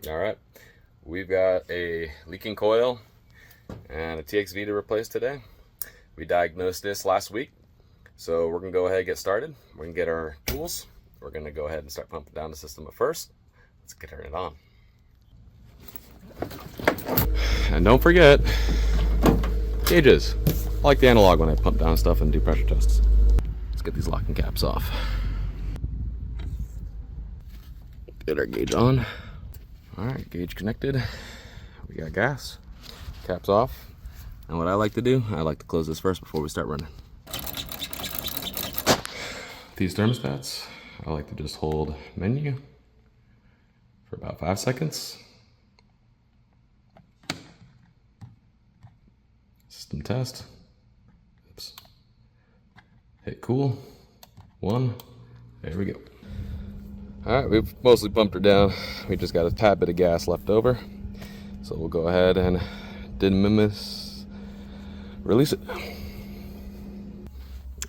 All right, we've got a leaking coil and a TXV to replace today. We diagnosed this last week, so we're gonna go ahead and get started. We're gonna get our tools. We're gonna go ahead and start pumping down the system. But first, let's get it on. And don't forget gauges. I like the analog when I pump down stuff and do pressure tests. Let's get these locking caps off. Get our gauge on. All right, gauge connected. We got gas, caps off. And what I like to do, I like to close this first before we start running. These thermostats, I like to just hold menu for about 5 seconds. System test. Oops. Hit cool. 1. There we go. Alright, we've mostly pumped her down. We just got a tad bit of gas left over. So we'll go ahead and release it.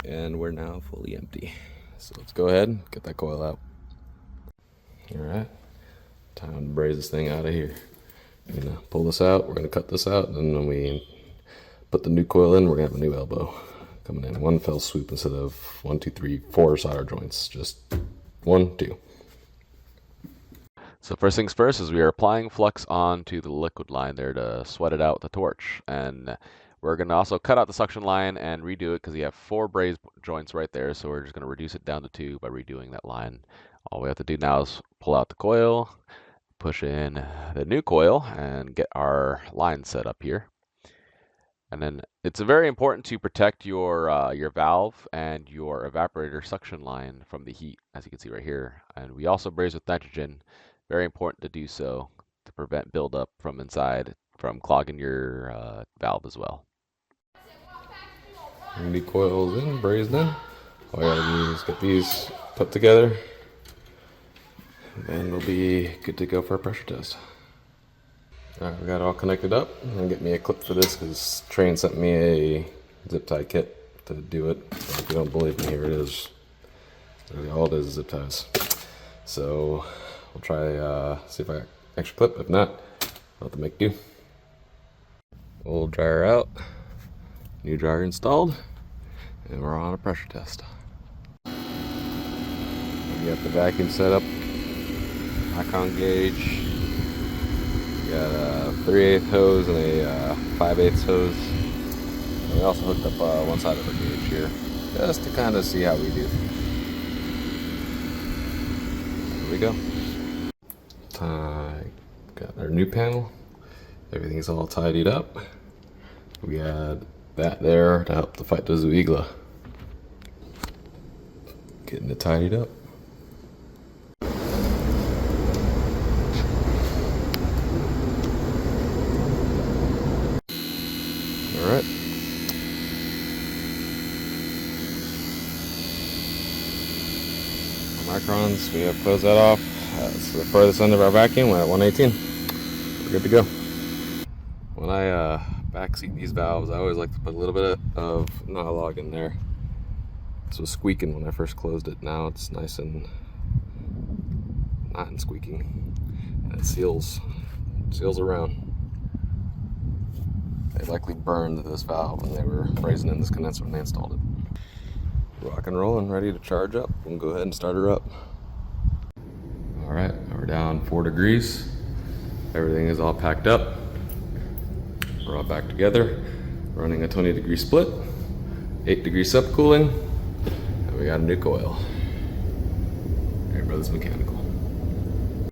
And we're now fully empty. So let's go ahead and get that coil out. Alright, time to braze this thing out of here. We're gonna pull this out, we're gonna cut this out, and then when we put the new coil in, we're gonna have a new elbow coming in. One fell swoop instead of 1, 2, 3, 4 solder joints. Just 1, 2. So first things first is we are applying flux onto the liquid line there to sweat it out with a torch. And we're going to also cut out the suction line and redo it because you have 4 braze joints right there. So we're just going to reduce it down to 2 by redoing that line. All we have to do now is pull out the coil, push in the new coil, and get our line set up here. And then it's very important to protect your valve and your evaporator suction line from the heat, as you can see right here. And we also braze with nitrogen. Very important to do so to prevent buildup from inside from clogging your valve as well. The coils in, brazed in. All you gotta do is get these put together, and we'll be good to go for a pressure test. All right, we got it all connected up. I'm gonna get me a clip for this because Trane sent me a zip tie kit to do it. So if you don't believe me, here it is. Really all it is zip ties. So we'll try see if I got extra clip. If not, I'll have to make do. Old dryer out, new dryer installed, and we're on a pressure test. We got the vacuum set up, icon gauge. We got a 3/8 hose and a 5/8 hose. And we also hooked up one side of our gauge here, just to kind of see how we do. Here we go. Got our new panel. Everything's all tidied up. We got that there to help to fight the Zuigla. Getting it tidied up. Alright. Microns, we have closed that off. That's the furthest end of our vacuum. We're at 118. We're good to go. When I backseat these valves, I always like to put a little bit of nylon in there. This was squeaking when I first closed it. Now it's nice and not squeaking. And it seals around. They likely burned this valve when they were brazing in this condenser when they installed it. Rock and roll and ready to charge up. We'll go ahead and start her up. All right, we're down 4 degrees. Everything is all packed up. We're all back together. Running a 20-degree split, 8-degree subcooling, and we got a new coil. Hey, Brothers Mechanical.